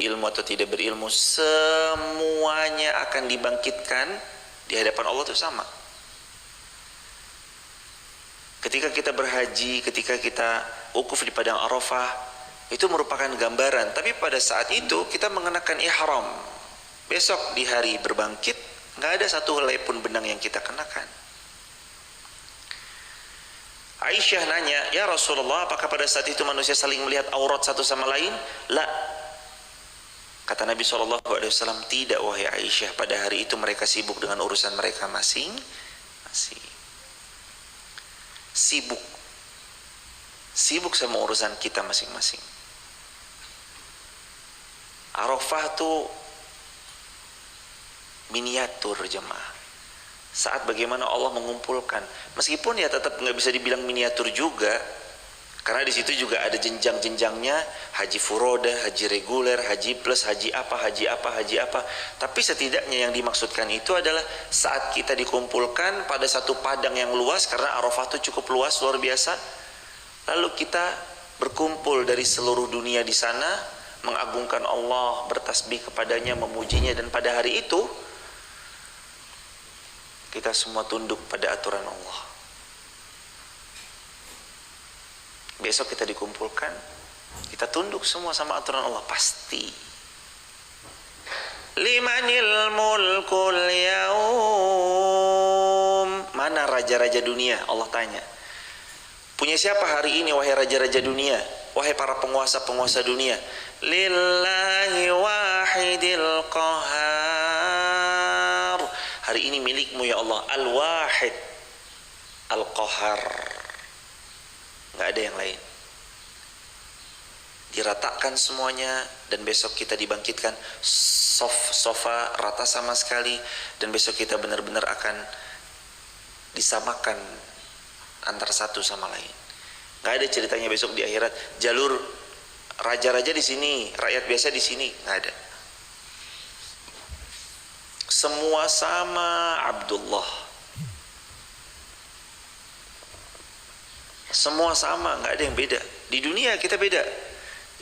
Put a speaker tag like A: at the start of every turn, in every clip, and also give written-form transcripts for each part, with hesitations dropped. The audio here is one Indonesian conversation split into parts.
A: berilmu atau tidak berilmu, semuanya akan dibangkitkan di hadapan Allah itu sama. Ketika kita berhaji, ketika kita wukuf di padang Arafah, itu merupakan gambaran. Tapi pada saat itu kita mengenakan ihram. Besok di hari berbangkit, nggak ada satu helai pun benang yang kita kenakan. Aisyah nanya, ya Rasulullah, apakah pada saat itu manusia saling melihat aurat satu sama lain? La. Kata Nabi SAW, tidak wahai Aisyah, pada hari itu mereka sibuk dengan urusan mereka masing-masing. Sibuk sama urusan kita masing-masing. Arafah tuh miniatur jemaah. Saat bagaimana Allah mengumpulkan, meskipun ya tetap nggak bisa dibilang miniatur juga, karena di situ juga ada jenjang-jenjangnya, haji furoda, haji reguler, haji plus, haji apa. Tapi setidaknya yang dimaksudkan itu adalah saat kita dikumpulkan pada satu padang yang luas, karena Arafah itu cukup luas, luar biasa. Lalu kita berkumpul dari seluruh dunia di sana, mengagungkan Allah, bertasbih kepadanya, memujinya, dan pada hari itu kita semua tunduk pada aturan Allah. Besok kita dikumpulkan, kita tunduk semua sama aturan Allah, pasti. Limanil mulkul yaum, mana raja-raja dunia? Allah tanya. Punya siapa hari ini wahai raja-raja dunia? Wahai para penguasa-penguasa dunia? Lillahi wahidil qahar. Hari ini milikmu ya Allah, Al-Wahid Al-Qahar. Nggak ada yang lain. Diratakan semuanya, dan besok kita dibangkitkan sofa rata sama sekali, dan besok kita benar-benar akan disamakan antara satu sama lain. Nggak ada ceritanya besok di akhirat jalur raja-raja di sini, rakyat biasa di sini, nggak ada. Semua sama Abdullah. Semua sama, nggak ada yang beda. Di dunia kita beda.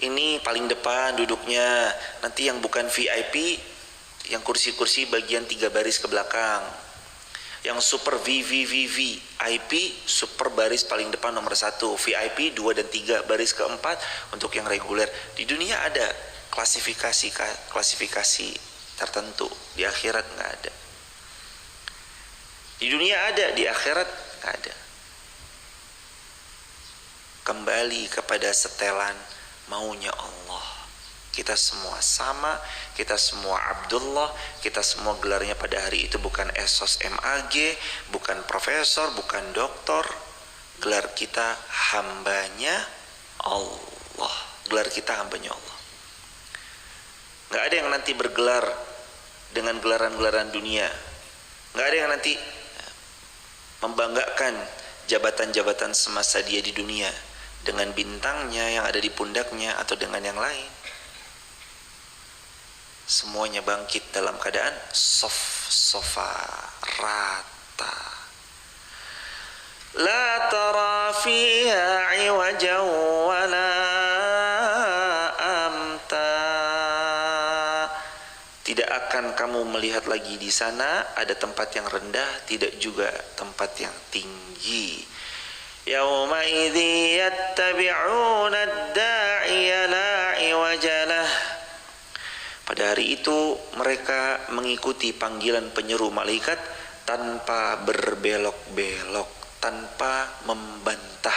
A: Ini paling depan duduknya, nanti yang bukan VIP, yang kursi-kursi bagian 3 baris ke belakang. Yang super VIP, super baris paling depan nomor 1. VIP 2 dan 3 baris keempat untuk yang reguler. Di dunia ada klasifikasi tertentu, di akhirat nggak ada. Di dunia ada, di akhirat nggak ada. Kembali kepada setelan maunya Allah. Kita semua sama, kita semua Abdullah, kita semua gelarnya pada hari itu bukan esos MAG, bukan profesor, bukan doktor. Gelar kita hambanya Allah. Gelar kita hambanya Allah. Nggak ada yang nanti bergelar dengan gelaran-gelaran dunia. Nggak ada yang nanti membanggakan jabatan-jabatan semasa dia di dunia dengan bintangnya yang ada di pundaknya atau dengan yang lain. Semuanya bangkit dalam keadaan sofa rata. La tara fiha iwajan wala amta. Tidak akan kamu melihat lagi di sana ada tempat yang rendah, tidak juga tempat yang tinggi. Yauma idzi yattabi'una ad-da'iya la iwajalah. Pada hari itu mereka mengikuti panggilan penyeru malaikat tanpa berbelok-belok, tanpa membantah.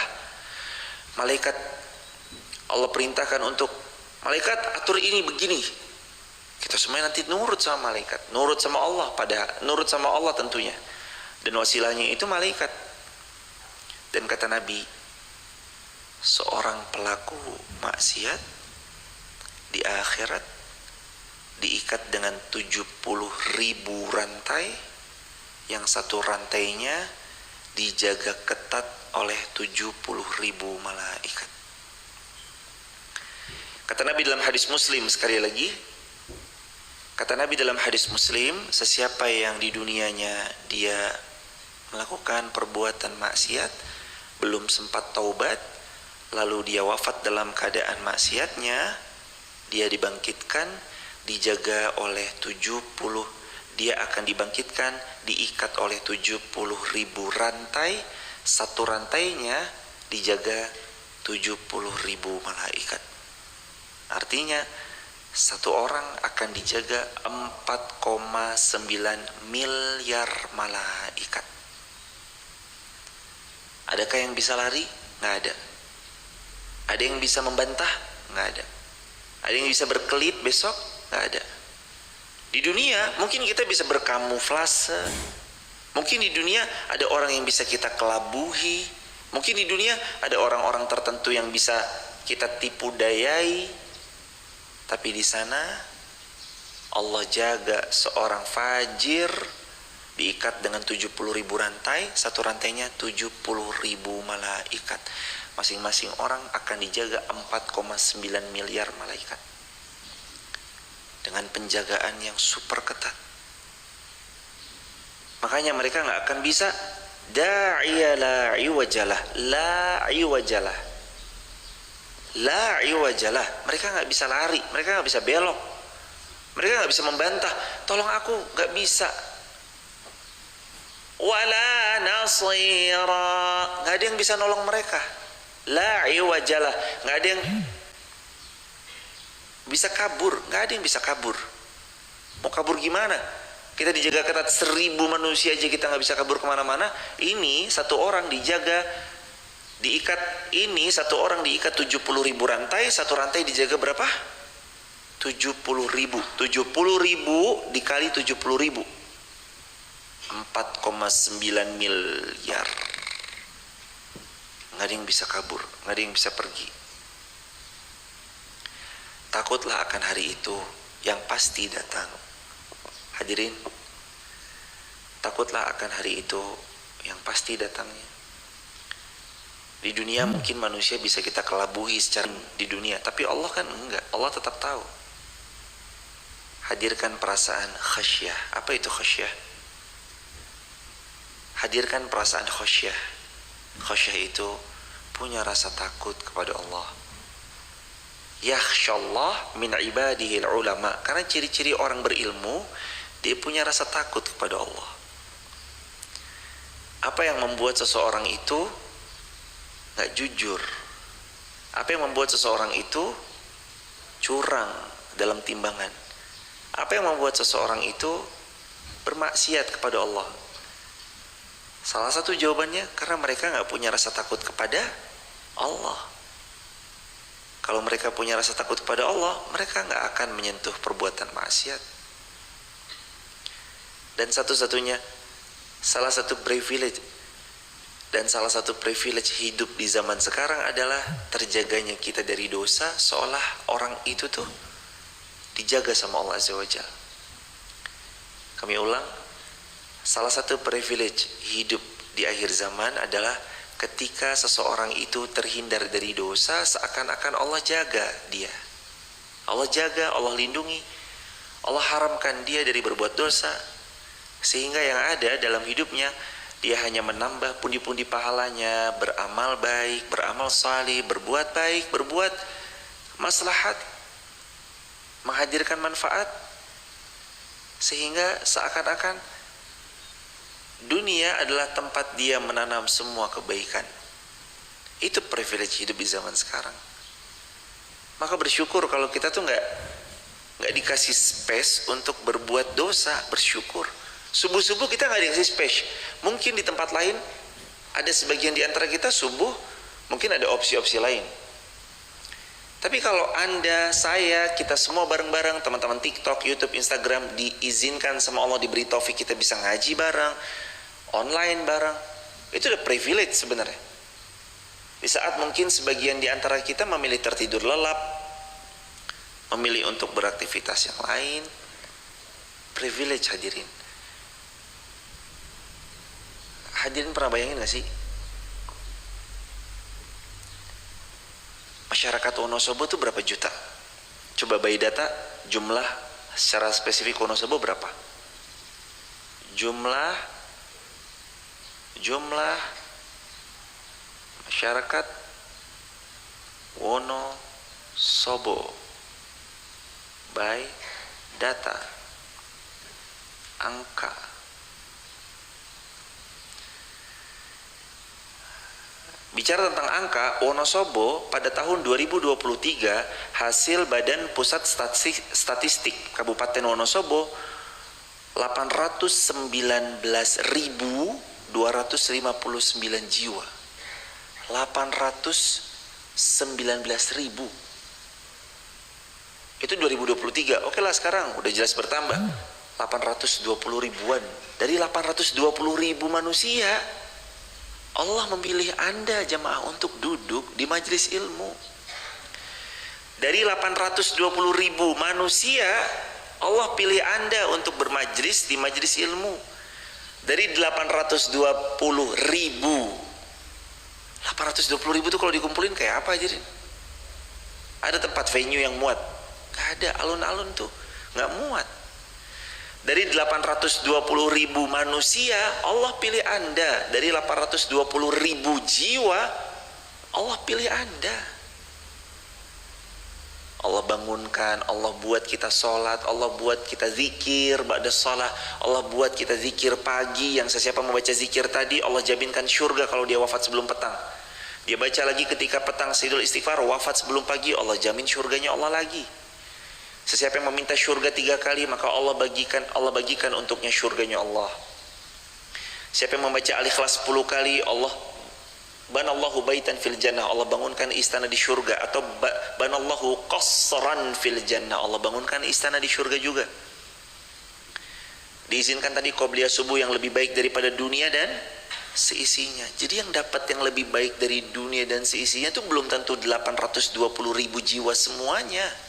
A: Malaikat, Allah perintahkan untuk malaikat atur ini begini. Kita semuanya nanti nurut sama malaikat, nurut sama Allah, nurut sama Allah tentunya. Dan wasilahnya itu malaikat. Dan kata Nabi, seorang pelaku maksiat di akhirat diikat dengan 70.000 rantai, yang satu rantainya dijaga ketat oleh 70.000 malaikat. Kata Nabi dalam hadis Muslim, sekali lagi, kata Nabi dalam hadis Muslim, sesiapa yang di dunianya dia melakukan perbuatan maksiat, belum sempat taubat, lalu dia wafat dalam keadaan maksiatnya, dia dibangkitkan, dijaga oleh 70, dia akan dibangkitkan, diikat oleh 70.000 rantai, satu rantainya dijaga 70.000 malaikat. Artinya satu orang akan dijaga 4,9 miliar malaikat. Adakah yang bisa lari? Nggak ada. Ada yang bisa membantah? Nggak ada. Ada yang bisa berkelit besok? Nggak ada. Di dunia mungkin kita bisa berkamuflase, mungkin di dunia ada orang yang bisa kita kelabuhi, mungkin di dunia ada orang-orang tertentu yang bisa kita tipu dayai, tapi di sana Allah jaga seorang fajir diikat dengan 70.000 rantai, satu rantainya 70.000 malaikat. Masing-masing orang akan dijaga 4,9 miliar malaikat dengan penjagaan yang super ketat. Makanya mereka nggak akan bisa da'iya la iwajalah, la iwajalah, la iwajalah. Mereka nggak bisa lari, mereka nggak bisa belok, mereka nggak bisa membantah. Tolong aku, nggak bisa. Wala nasira, nggak ada yang bisa nolong mereka. La iwajalah, nggak ada yang bisa kabur, nggak ada yang bisa kabur. Mau kabur gimana? Kita dijaga ketat 1.000 manusia aja kita nggak bisa kabur kemana-mana. Ini satu orang dijaga, diikat. Ini satu orang diikat 70.000 rantai, satu rantai dijaga berapa? 70.000. 70.000 dikali 70.000, 4,9 miliar. Nggak ada yang bisa kabur, nggak ada yang bisa pergi. Takutlah akan hari itu yang pasti datang. Hadirin, takutlah akan hari itu yang pasti datangnya. Di dunia mungkin manusia bisa kita kelabuhi secara di dunia, tapi Allah kan enggak. Allah tetap tahu. Hadirkan perasaan khasyah. Apa itu khasyah? Hadirkan perasaan khasyah. Khasyah itu punya rasa takut kepada Allah. Yakhshallah min ibadihil ulama. Karena ciri-ciri orang berilmu, dia punya rasa takut kepada Allah. Apa yang membuat seseorang itu gak jujur? Apa yang membuat seseorang itu curang dalam timbangan? Apa yang membuat seseorang itu bermaksiat kepada Allah? Salah satu jawabannya karena mereka gak punya rasa takut kepada Allah. Kalau mereka punya rasa takut kepada Allah, mereka nggak akan menyentuh perbuatan maksiat. Dan satu-satunya, salah satu privilege hidup di zaman sekarang adalah terjaganya kita dari dosa, seolah orang itu tuh dijaga sama Allah Azza wa Jalla. Kami ulang, salah satu privilege hidup di akhir zaman adalah ketika seseorang itu terhindar dari dosa, seakan-akan Allah jaga dia. Allah jaga, Allah lindungi, Allah haramkan dia dari berbuat dosa. Sehingga yang ada dalam hidupnya, dia hanya menambah pundi-pundi pahalanya, beramal baik, beramal salih, berbuat baik, berbuat maslahat, menghadirkan manfaat. Sehingga seakan-akan dunia adalah tempat dia menanam semua kebaikan. Itu privilege hidup di zaman sekarang. Maka bersyukur kalau kita tuh nggak dikasih space untuk berbuat dosa. Bersyukur. Subuh-subuh kita nggak dikasih space. Mungkin di tempat lain ada sebagian di antara kita subuh mungkin ada opsi-opsi lain. Tapi kalau Anda, saya, kita semua bareng-barang, teman-teman TikTok, YouTube, Instagram, diizinkan sama Allah, diberi taufik kita bisa ngaji bareng, online bareng, itu udah privilege sebenarnya. Di saat mungkin sebagian di antara kita memilih tertidur lelap, memilih untuk beraktivitas yang lain, privilege hadirin. Hadirin pernah bayangin gak sih? Masyarakat Wonosobo itu berapa juta? Coba bayi data jumlah secara spesifik Wonosobo berapa? Jumlah masyarakat Wonosobo by data, angka. Bicara tentang angka, Wonosobo pada tahun 2023 hasil Badan Pusat Statistik Kabupaten Wonosobo 819.259 jiwa. 819.000. Itu 2023. Oke lah, sekarang udah jelas bertambah. 820 ribuan. Dari 820 ribu manusia, Allah memilih Anda jemaah untuk duduk di majelis ilmu. Dari 820 ribu manusia, Allah pilih Anda untuk bermajlis di majelis ilmu. Dari 820 ribu, 820 ribu itu kalau dikumpulin kayak apa aja? Ada tempat venue yang muat? Gak ada, alun-alun tuh gak muat. Dari 820 ribu manusia, Allah pilih Anda. Dari 820 ribu jiwa, Allah pilih Anda. Allah bangunkan, Allah buat kita sholat, Allah buat kita zikir ba'da sholat, Allah buat kita zikir pagi. Yang sesiapa membaca zikir tadi, Allah jaminkan syurga kalau dia wafat sebelum petang. Dia baca lagi ketika petang sayyidul istighfar, wafat sebelum pagi, Allah jamin syurganya Allah lagi. Sesiapa yang meminta syurga 3 kali, maka Allah bagikan untuknya syurganya Allah. Siapa yang membaca Al-Ikhlas 10 kali, Allah banallahu baitan fil jannah, Allah bangunkan istana di syurga. Atau banallahu qasran fil jannah, Allah bangunkan istana di syurga juga. Diizinkan tadi qobliyah subuh yang lebih baik daripada dunia dan seisinya. Jadi yang dapat yang lebih baik dari dunia dan seisinya itu belum tentu 820 ribu jiwa semuanya.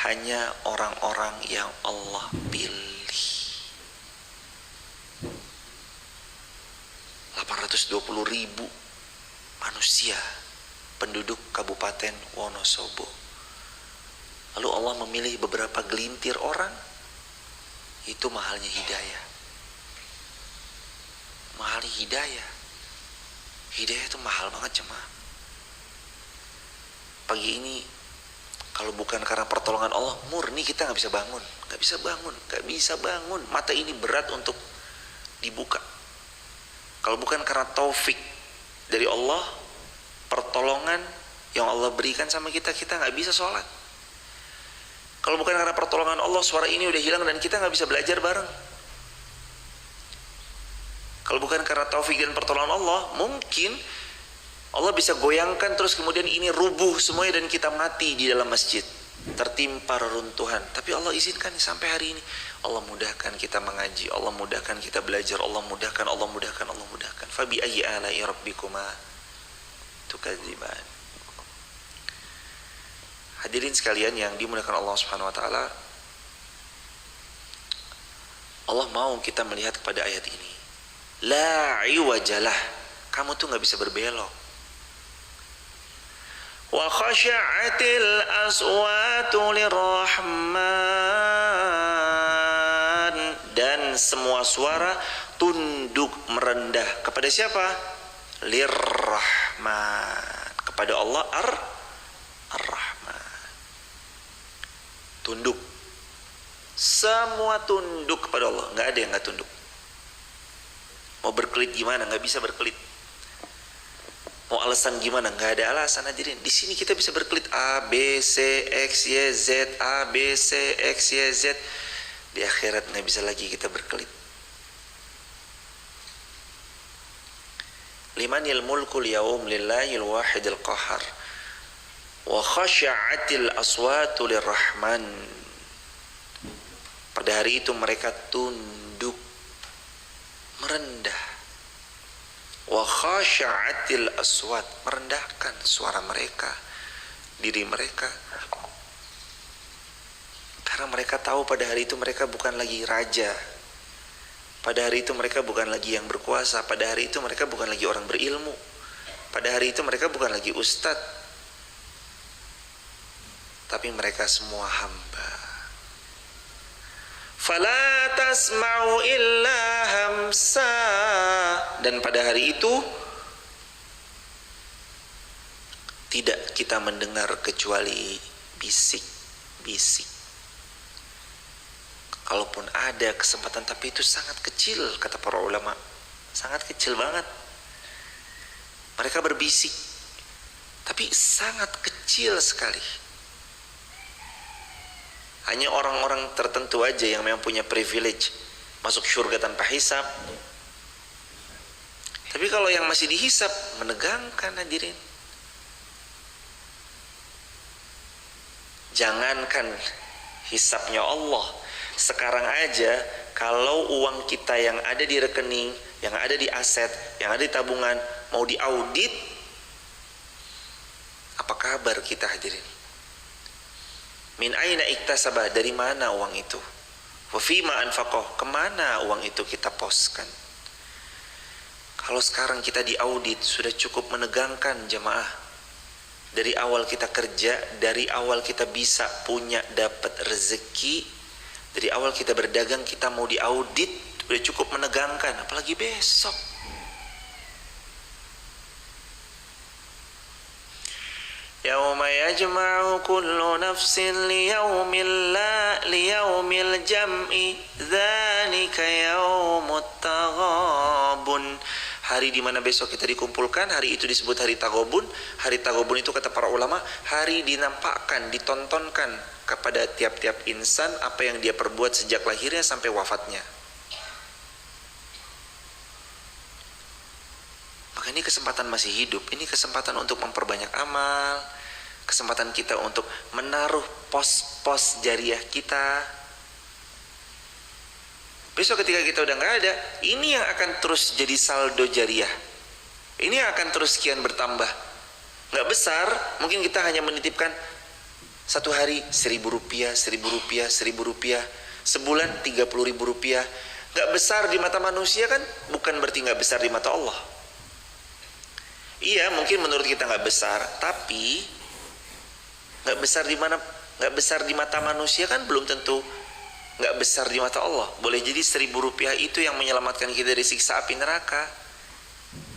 A: Hanya orang-orang yang Allah pilih. 820 ribu manusia penduduk Kabupaten Wonosobo. Lalu Allah memilih beberapa gelintir orang. Itu mahalnya hidayah. Mahal hidayah. Hidayah itu mahal banget jemaah. Pagi ini kalau bukan karena pertolongan Allah, murni kita nggak bisa bangun, nggak bisa bangun. Mata ini berat untuk dibuka. Kalau bukan karena taufik dari Allah, pertolongan yang Allah berikan sama kita, kita nggak bisa sholat. Kalau bukan karena pertolongan Allah, suara ini udah hilang dan kita nggak bisa belajar bareng. Kalau bukan karena taufik dan pertolongan Allah, mungkin Allah bisa goyangkan terus kemudian ini rubuh semuanya dan kita mati di dalam masjid, tertimpa reruntuhan. Tapi Allah izinkan sampai hari ini. Allah mudahkan kita mengaji, Allah mudahkan kita belajar, Allah mudahkan. Fabi ayyi ala'i rabbikuma tukadziban. Hadirin sekalian yang dimuliakan Allah Subhanahu wa taala, Allah mau kita melihat kepada ayat ini. La iwajalah, kamu tuh nggak bisa berbelok. Wa khasyatil aswatu lirrahman, dan semua suara tunduk merendah kepada siapa? Lirrahman, kepada Allah Ar-Rahman. Tunduk, semua tunduk kepada Allah, nggak ada yang nggak tunduk. Mau berkelit gimana? Nggak bisa berkelit. Mau alasan gimana? Nggak ada alasan. Hadirin, di sini kita bisa berkelit A, B, C, X, Y, Z, A, B, C, X, Y, Z. Di akhirat nggak bisa lagi kita berkelit. Limanil mulkul yaum lillahil wahidil qahar wa khasya'atil aswatu lirrahman. Pada hari itu mereka tunduk merendah. Wa khasya'atil aswat, merendahkan suara mereka, diri mereka. Karena mereka tahu pada hari itu mereka bukan lagi raja. Pada hari itu mereka bukan lagi yang berkuasa. Pada hari itu mereka bukan lagi orang berilmu. Pada hari itu mereka bukan lagi ustadz. Tapi mereka semua hamba. Fala tasma'u illa hamsa. Dan pada hari itu tidak kita mendengar kecuali bisik bisik. Kalaupun ada kesempatan, tapi itu sangat kecil, kata para ulama. Sangat kecil banget. Mereka berbisik, tapi sangat kecil sekali. Hanya orang-orang tertentu aja yang memang punya privilege masuk surga tanpa hisab. Tapi kalau yang masih dihisab, menegangkan hadirin. Jangankan hisabnya Allah, sekarang aja kalau uang kita yang ada di rekening, yang ada di aset, yang ada di tabungan mau diaudit, apa kabar kita hadirin? Min aina iktasabah, dari mana uang itu? Wa fima anfaqah, kemana uang itu kita poskan? Kalau sekarang kita diaudit, sudah cukup menegangkan jemaah. Dari awal kita kerja, dari awal kita bisa punya dapat rezeki, dari awal kita berdagang kita mau diaudit, sudah cukup menegangkan, apalagi besok. Yauma yajma'u kullu nafsin liyaumil jam'i dzalika yaumut taghabun. Hari di mana besok kita dikumpulkan, hari itu disebut hari Taghabun. Hari Taghabun itu kata para ulama, hari dinampakkan, ditontonkan kepada tiap-tiap insan apa yang dia perbuat sejak lahirnya sampai wafatnya. Maka ini kesempatan masih hidup, ini kesempatan untuk memperbanyak amal, kesempatan kita untuk menaruh pos-pos jariah kita. Besok ketika kita udah gak ada, ini yang akan terus jadi saldo jariah. Ini yang akan terus sekian bertambah. Gak besar, mungkin kita hanya menitipkan satu hari 1.000 rupiah, 1.000 rupiah, 1.000 rupiah, sebulan 30.000 rupiah. Gak besar di mata manusia kan, bukan berarti gak besar di mata Allah. Iya, mungkin menurut kita gak besar, tapi gak besar di mata manusia kan belum tentu nggak besar di mata Allah. Boleh jadi 1.000 rupiah itu yang menyelamatkan kita dari siksa api neraka.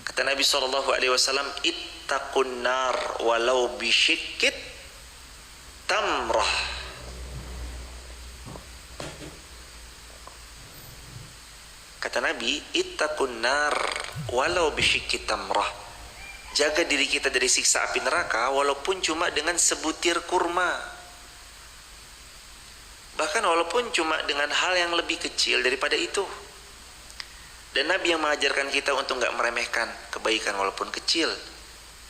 A: Kata Nabi SAW, ittaqun nar walau bisyikit tamrah. Kata Nabi, ittaqun nar walau bisyikit tamrah. Jaga diri kita dari siksa api neraka walaupun cuma dengan sebutir kurma. Bahkan walaupun cuma dengan hal yang lebih kecil daripada itu. Dan Nabi yang mengajarkan kita untuk gak meremehkan kebaikan walaupun kecil.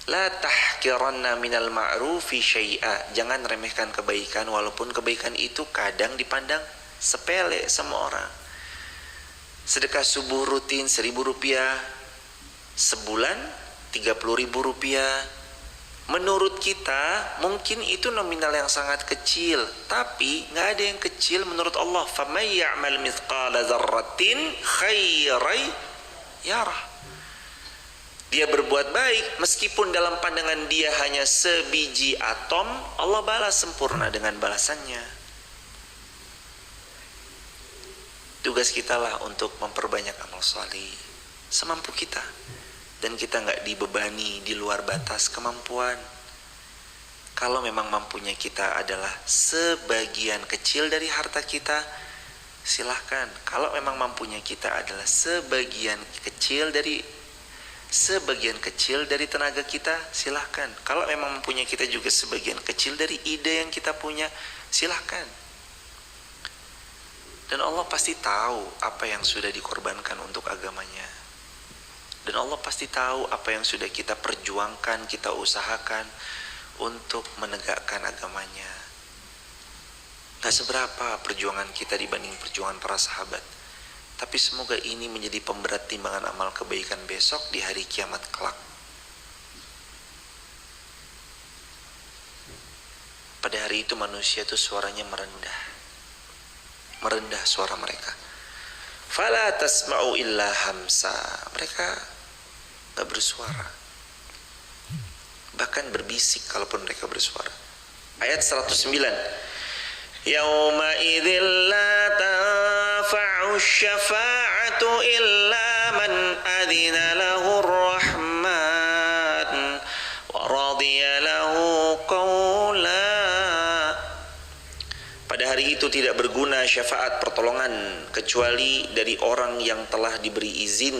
A: La tahkiranna minal ma'rufi syai'a. Jangan remehkan kebaikan walaupun kebaikan itu kadang dipandang sepele sama orang. Sedekah subuh rutin 1.000 rupiah, sebulan 30.000 rupiah. Menurut kita mungkin itu nominal yang sangat kecil, tapi nggak ada yang kecil menurut Allah. Faman ya'mal mithqala dzarratin khairan yarah. Dia berbuat baik meskipun dalam pandangan dia hanya sebiji atom, Allah balas sempurna dengan balasannya. Tugas kita lah untuk memperbanyak amal salih semampu kita. Dan kita nggak dibebani di luar batas kemampuan. Kalau memang mampunya kita adalah sebagian kecil dari harta kita, silahkan. Kalau memang mampunya kita adalah sebagian kecil dari tenaga kita, silahkan. Kalau memang mampunya kita juga sebagian kecil dari ide yang kita punya, silahkan. Dan Allah pasti tahu apa yang sudah dikorbankan untuk agamanya. Dan Allah pasti tahu apa yang sudah kita perjuangkan, kita usahakan untuk menegakkan agamanya. Gak seberapa perjuangan kita dibanding perjuangan para sahabat. Tapi semoga ini menjadi pemberat timbangan amal kebaikan besok di hari kiamat kelak. Pada hari itu manusia itu suaranya merendah. Merendah suara mereka. Fala tasma'u illa hamsa. Mereka gak bersuara, bahkan berbisik kalaupun mereka bersuara. Ayat 109, Yauma idzil la tanfa'u syafa'atu illa man adzina lahu rahman wa radiya lahu qawla. Pada hari itu tidak berguna syafaat pertolongan kecuali dari orang yang telah diberi izin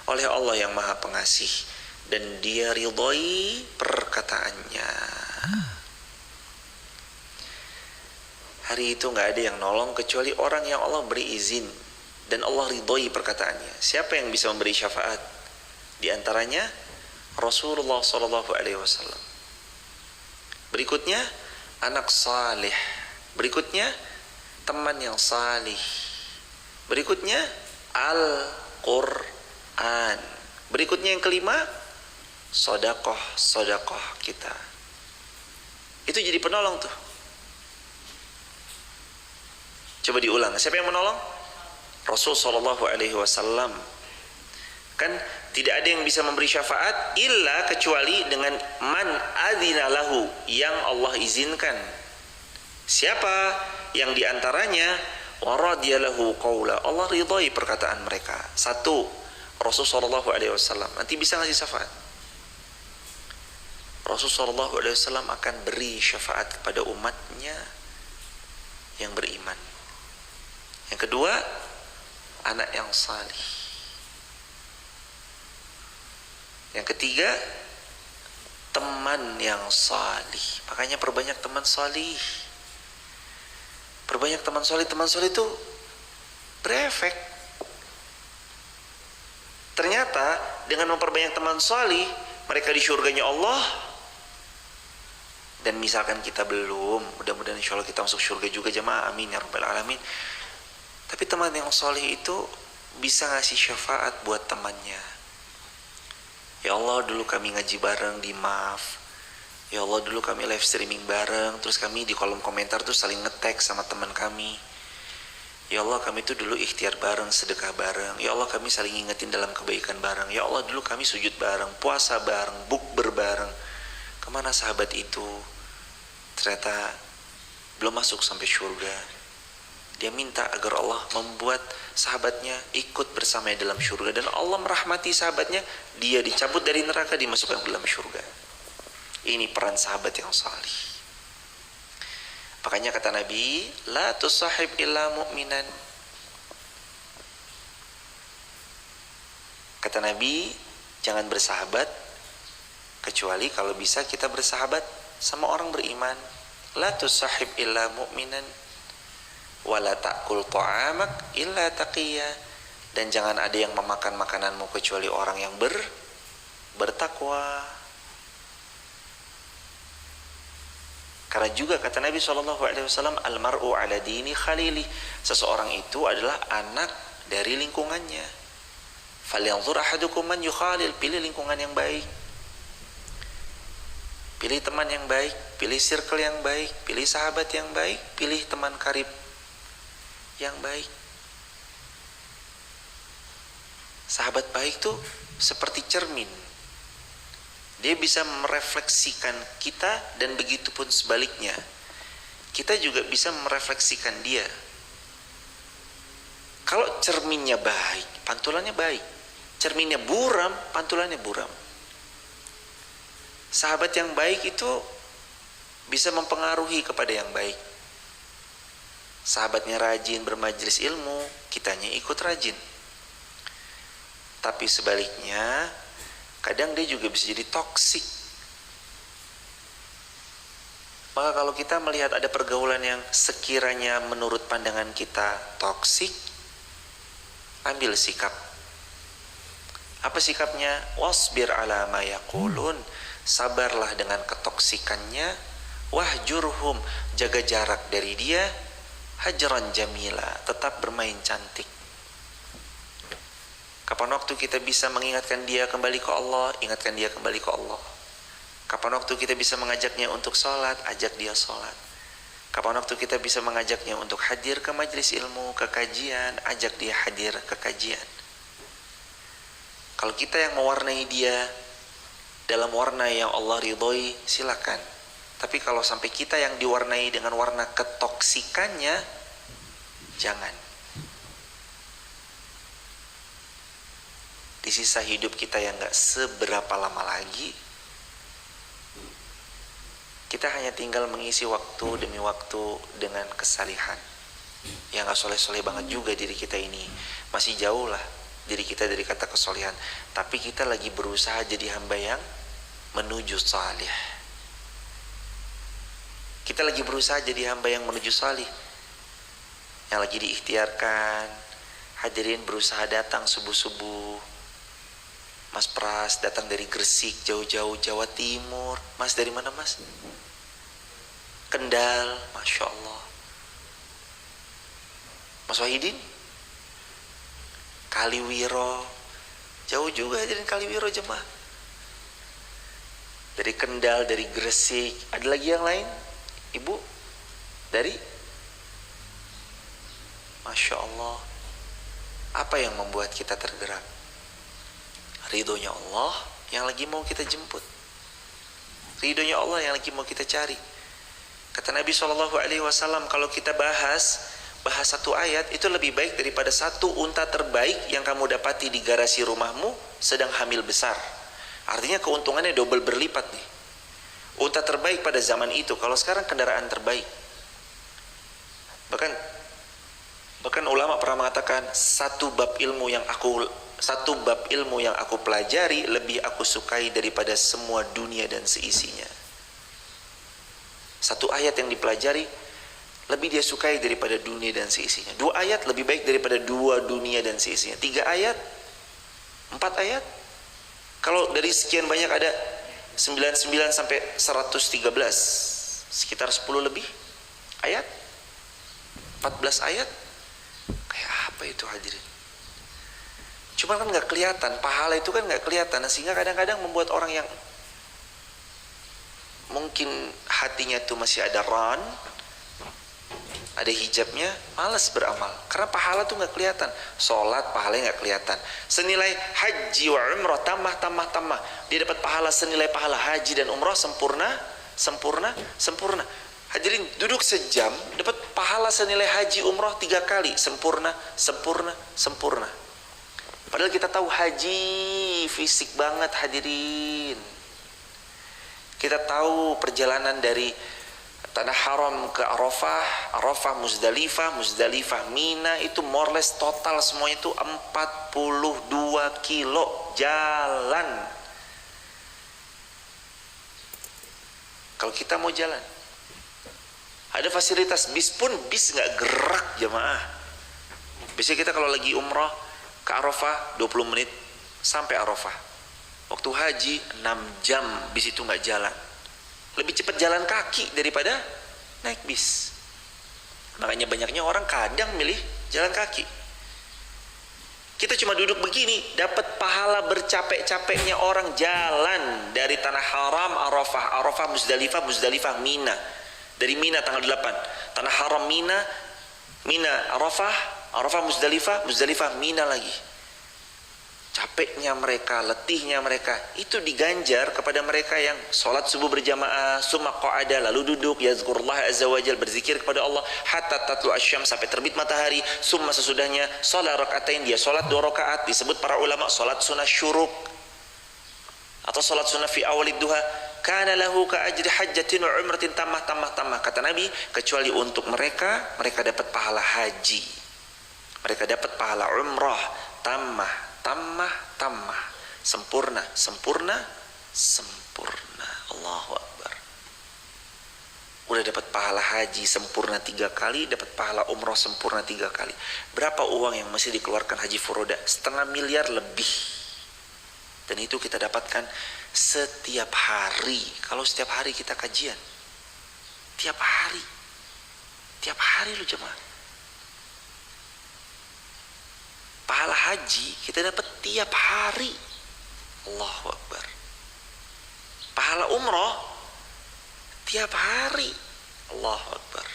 A: oleh Allah yang Maha Pengasih dan Dia ridhoi perkataannya. Hari itu nggak ada yang nolong kecuali orang yang Allah beri izin dan Allah ridhoi perkataannya. Siapa yang bisa memberi syafaat? Di antaranya Rasulullah SAW. Berikutnya anak saleh. Berikutnya teman yang salih. Berikutnya Al-Quran. Berikutnya yang kelima sodakoh kita. Itu jadi penolong tuh. Coba diulang. Siapa yang menolong? Rasul sallallahu alaihi wasallam. Kan tidak ada yang bisa memberi syafaat illa kecuali dengan man adzina lahu, yang Allah izinkan. Siapa yang diantaranya waradiyalahu qaula, Allah ridhai perkataan mereka. Satu, Rasul sallallahu alaihi wasallam nanti bisa ngasih syafaat. Rasul sallallahu alaihi wasallam akan beri syafaat kepada umatnya yang beriman. Yang kedua, anak yang salih. Yang ketiga, teman yang salih. Makanya perbanyak teman salih. Perbanyak teman salih. Teman salih itu berefek. Ternyata dengan memperbanyak teman salih, mereka di surganya Allah. Dan misalkan kita belum, mudah-mudahan insya Allah kita masuk surga juga jemaah, amin ya rabbal alamin. Tapi teman yang soleh itu bisa ngasih syafaat buat temannya. Ya Allah, dulu kami ngaji bareng di MAF. Ya Allah, dulu kami live streaming bareng. Terus kami di kolom komentar tuh saling nge-tag sama teman kami. Ya Allah, kami tuh dulu ikhtiar bareng, sedekah bareng. Ya Allah, kami saling ingetin dalam kebaikan bareng. Ya Allah, dulu kami sujud bareng, puasa bareng, bukber bareng. Kemana sahabat itu? Ternyata belum masuk sampai surga. Dia minta agar Allah membuat sahabatnya ikut bersama dalam surga. Dan Allah merahmati sahabatnya. Dia dicabut dari neraka, dimasukkan ke dalam surga. Ini peran sahabat yang salih. Makanya kata Nabi, la tusahib illa mu'minan. Kata Nabi, jangan bersahabat kecuali kalau bisa kita bersahabat sama orang beriman. La tusahib illa mu'minan wala ta'kul ta'amak illa taqiyya, dan jangan ada yang memakan makananmu kecuali orang yang bertakwa. Karena juga kata Nabi SAW, almar'u ala dini khalili, seseorang itu adalah anak dari lingkungannya. Falyanzur ahadukum man yukhalil, pilih lingkungan yang baik, pilih teman yang baik, pilih circle yang baik, pilih sahabat yang baik, pilih teman karib yang baik. Sahabat baik tuh seperti cermin. Dia bisa merefleksikan kita, dan begitu pun sebaliknya. Kita juga bisa merefleksikan dia. Kalau cerminnya baik, pantulannya baik. Cerminnya buram, pantulannya buram. Sahabat yang baik itu bisa mempengaruhi kepada yang baik. Sahabatnya rajin bermajelis ilmu, kitanya ikut rajin. Tapi sebaliknya, kadang dia juga bisa jadi toksik. Maka kalau kita melihat ada pergaulan yang sekiranya menurut pandangan kita toksik, ambil sikap. Apa sikapnya? Wasbir ala ma yaqulun, sabarlah dengan ketoksikannya. Wahjurhum, jaga jarak dari dia. Hajran jamila, tetap bermain cantik. Kapan waktu kita bisa mengingatkan dia kembali ke Allah, ingatkan dia kembali ke Allah. Kapan waktu kita bisa mengajaknya untuk sholat, ajak dia sholat. Kapan waktu kita bisa mengajaknya untuk hadir ke majelis ilmu, ke kajian, ajak dia hadir ke kajian. Kalau kita yang mewarnai dia dalam warna yang Allah ridhoi, silakan. Tapi kalau sampai kita yang diwarnai dengan warna ketoksikannya, jangan. Di sisa hidup kita yang gak seberapa lama lagi, Kita hanya tinggal mengisi waktu demi waktu dengan kesalihan. Ya gak soleh-soleh banget juga diri kita ini, masih jauh lah diri kita dari kata kesolehan. Tapi kita lagi berusaha jadi hamba yang menuju salih. Kita lagi berusaha jadi hamba yang menuju salih, yang lagi diikhtiarkan. Hadirin berusaha datang subuh-subuh. Mas Pras datang dari Gresik, jauh-jauh Jawa Timur. Mas dari mana mas? Kendal, Masya Allah. Mas Wahidin? Kaliwiro, jauh juga hadirin Kaliwiro jemaah. Dari Kendal, dari Gresik. Ada lagi yang lain? Ibu? Dari? Masya Allah. Apa yang membuat kita tergerak? Ridhonya Allah yang lagi mau kita jemput. Ridhonya Allah yang lagi mau kita cari. Kata Nabi SAW, kalau kita bahas satu ayat, itu lebih baik daripada satu unta terbaik yang kamu dapati di garasi rumahmu sedang hamil besar. Artinya keuntungannya double berlipat nih. Unta terbaik pada zaman itu, kalau sekarang kendaraan terbaik. Bahkan ulama pernah mengatakan, satu bab ilmu yang aku pelajari lebih aku sukai daripada semua dunia dan seisinya. Satu ayat yang dipelajari lebih dia sukai daripada dunia dan seisinya. 2 ayat lebih baik daripada 2 dunia dan seisinya. 3 ayat, 4 ayat. Kalau dari sekian banyak ada 99 sampai 113, sekitar 10 lebih ayat, 14 ayat. Kayak apa itu hadirin? Cuma kan gak kelihatan, pahala itu kan gak kelihatan. Sehingga kadang-kadang membuat orang yang mungkin hatinya itu masih ada ran, ada hijabnya, malas beramal. Karena pahala tuh gak kelihatan. Sholat pahalanya gak kelihatan. Senilai haji wa umrah, tambah. Dia dapat pahala senilai pahala haji dan umrah, sempurna. Hadirin, duduk sejam dapat pahala senilai haji umrah 3 kali. Sempurna. Padahal kita tahu haji fisik banget hadirin. Kita tahu perjalanan dari Tanah Haram ke Arafah, Muzdalifah, Mina, itu more or less total semuanya itu 42 kilo jalan. Kalau kita mau jalan, ada fasilitas bis pun bis nggak gerak jemaah. Biasanya kita kalau lagi umrah ke Arafah 20 menit sampai Arafah. Waktu haji 6 jam bis itu nggak jalan. Lebih cepat jalan kaki daripada naik bis. Makanya banyaknya orang kadang milih jalan kaki. Kita cuma duduk begini dapat pahala bercapek-capeknya orang jalan dari Tanah Haram, Arafah, Muzdalifah, Mina. Dari Mina tanggal 8, Tanah Haram, Mina, Arafah, Muzdalifah, Mina lagi. Capeknya mereka, letihnya mereka, itu diganjar kepada mereka yang sholat subuh berjamaah, summa qa'ada, lalu duduk, yazkurullah azza wajal, berzikir kepada Allah, hatta tatlu asyam, sampai terbit matahari, summa sesudahnya, sholat rakaatain, dia sholat 2 rakaat, disebut para ulama sholat sunnah syuruk, atau sholat sunnah fi awalid duha, kana lahu ka ajri hajjatin wa umratin tamah. Kata Nabi, kecuali untuk mereka dapat pahala haji, mereka dapat pahala umrah, tamah, sempurna. Allahu Akbar. Udah dapat pahala haji sempurna 3 kali, dapat pahala umrah sempurna 3 kali. Berapa uang yang masih dikeluarkan haji furoda? 500 miliar lebih. Dan itu kita dapatkan setiap hari. Kalau setiap hari kita kajian, tiap hari lu jemaah. Pahala haji kita dapat tiap hari. Allahu Akbar. Pahala umrah tiap hari. Allahu Akbar.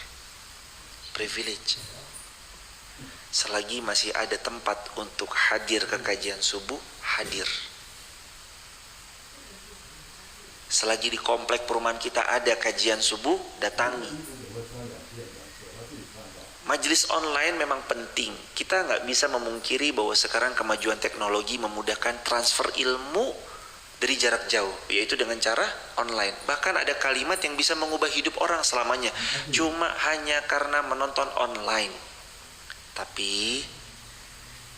A: Privilege. Selagi masih ada tempat untuk hadir ke kajian subuh, hadir. Selagi di komplek perumahan kita ada kajian subuh, datangi. Majelis online memang penting. Kita nggak bisa memungkiri bahwa sekarang kemajuan teknologi memudahkan transfer ilmu dari jarak jauh, yaitu dengan cara online. Bahkan ada kalimat yang bisa mengubah hidup orang selamanya, cuma hanya karena menonton online. Tapi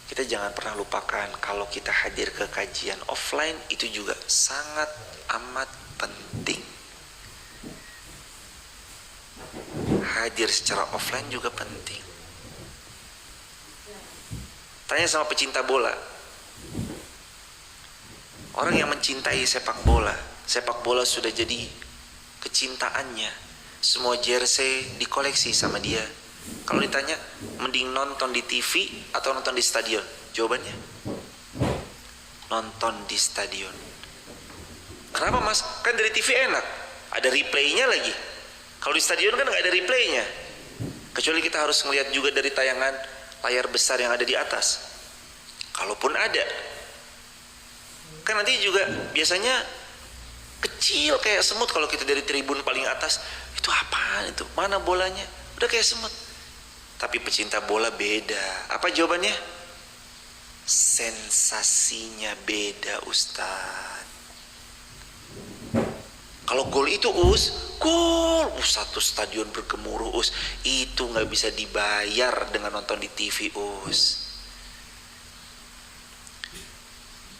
A: kita jangan pernah lupakan kalau kita hadir ke kajian offline itu juga sangat amat penting. Hadir secara offline juga penting. Tanya sama pecinta bola. Orang yang mencintai sepak bola sudah jadi kecintaannya. Semua jersey dikoleksi sama dia. Kalau ditanya, mending nonton di TV atau nonton di stadion? Jawabannya, nonton di stadion. Kenapa mas? Kan dari TV enak, ada replaynya lagi. Kalau di stadion kan nggak ada replaynya. Kecuali kita harus melihat juga dari tayangan layar besar yang ada di atas. Kalaupun ada, kan nanti juga biasanya kecil kayak semut. Kalau kita dari tribun paling atas, itu apaan itu? Mana bolanya? Udah kayak semut. Tapi pecinta bola beda. Apa jawabannya? Sensasinya beda, Ustaz. Kalau gol itu gol, satu stadion bergemuruh, itu nggak bisa dibayar dengan nonton di TV,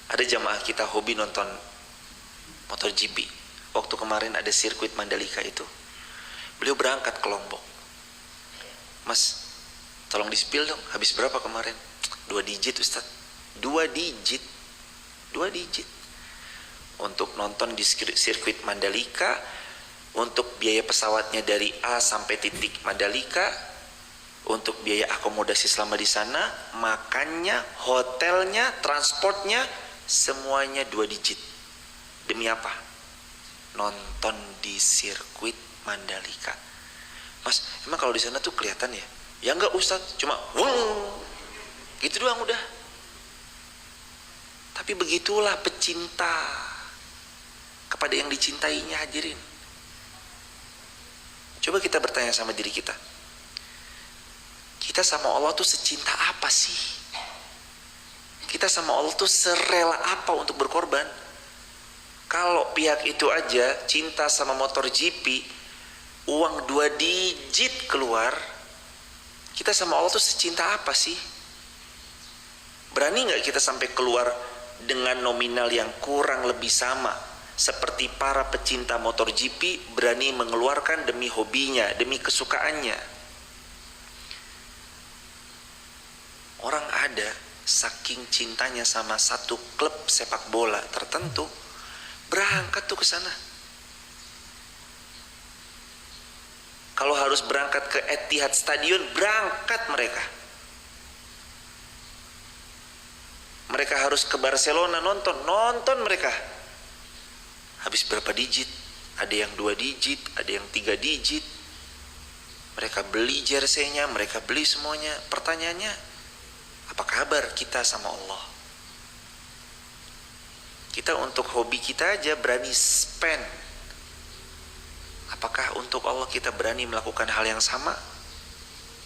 A: Ada jamaah kita hobi nonton MotoGP. Waktu kemarin ada sirkuit Mandalika itu, beliau berangkat ke Lombok. Mas, tolong di-spill dong, habis berapa kemarin? 2 digit Ustaz. 2 digit untuk nonton di sirkuit Mandalika, untuk biaya pesawatnya dari A sampai titik Mandalika, untuk biaya akomodasi selama di sana, makannya, hotelnya, transportnya, semuanya 2 digit. Demi apa? Nonton di sirkuit Mandalika. Mas, emang kalau di sana tuh kelihatan ya? Ya enggak Ustaz, cuma gitu doang udah. Tapi begitulah pecinta kepada yang dicintainya, hadirin. Coba kita bertanya sama diri kita. Kita sama Allah tuh secinta apa sih? Kita sama Allah tuh serela apa untuk berkorban? Kalau pihak itu aja cinta sama motor GP, uang 2 digit keluar, kita sama Allah tuh secinta apa sih? Berani gak kita sampai keluar dengan nominal yang kurang lebih sama seperti para pecinta motor GP berani mengeluarkan demi hobinya, demi kesukaannya? Orang ada saking cintanya sama satu klub sepak bola tertentu, berangkat tuh ke sana. Kalau harus berangkat ke Etihad Stadion, berangkat mereka. Mereka harus ke Barcelona nonton mereka. Habis berapa digit? Ada yang 2 digit, ada yang 3 digit. Mereka beli jersey-nya, mereka beli semuanya. Pertanyaannya, apa kabar kita sama Allah? Kita untuk hobi kita aja berani spend. Apakah untuk Allah kita berani melakukan hal yang sama?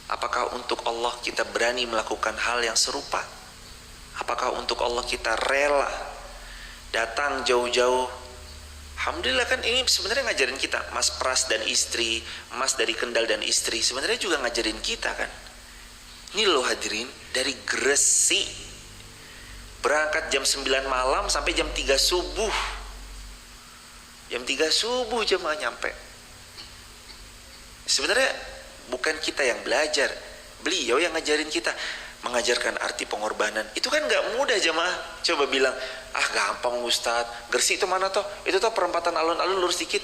A: Apakah untuk Allah kita berani melakukan hal yang serupa? Apakah untuk Allah kita rela datang jauh-jauh? Alhamdulillah kan ini sebenarnya ngajarin kita. Mas Pras dan istri, Mas dari Kendal dan istri, sebenarnya juga ngajarin kita kan. Ini loh hadirin, dari Gresik berangkat jam 9 malam sampai jam 3 subuh. Jam 3 subuh jemaah nyampe. Sebenarnya bukan kita yang belajar, beliau yang ngajarin kita, mengajarkan arti pengorbanan. Itu kan gak mudah jemaah. Coba bilang, gampang Ustadz, Gresik itu mana toh? Itu toh perempatan alun-alun lurus dikit.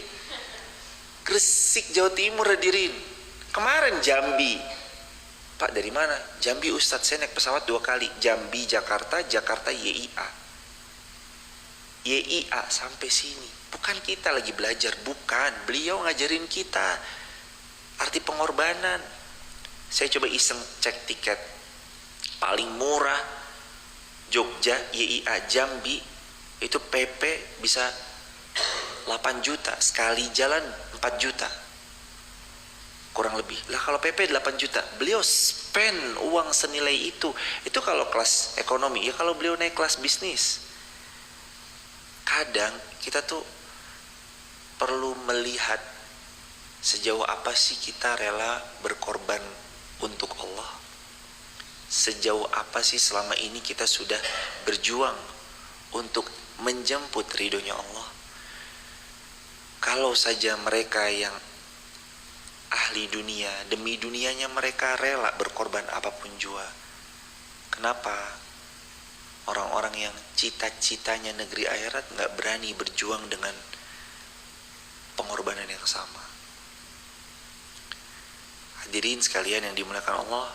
A: Gresik Jawa Timur hadirin. Kemarin Jambi. Pak dari mana? Jambi Ustadz, saya naik pesawat 2 kali. Jambi Jakarta, Jakarta YIA. YIA sampai sini. Bukan kita lagi belajar, bukan. Beliau ngajarin kita arti pengorbanan. Saya coba iseng cek tiket. Paling murah Jogja YIA Jambi itu PP bisa 8 juta. Sekali jalan 4 juta kurang lebih. Lah kalau PP 8 juta, beliau spend uang senilai itu. Itu kalau kelas ekonomi. Ya kalau beliau naik kelas bisnis, kadang kita tuh perlu melihat sejauh apa sih kita rela berkorban untuk Allah. Sejauh apa sih selama ini kita sudah berjuang untuk menjemput ridhonya Allah. Kalau saja mereka yang ahli dunia, demi dunianya mereka rela berkorban apapun jua, kenapa orang-orang yang cita-citanya negeri akhirat gak berani berjuang dengan pengorbanan yang sama? Hadirin sekalian yang dimuliakan Allah,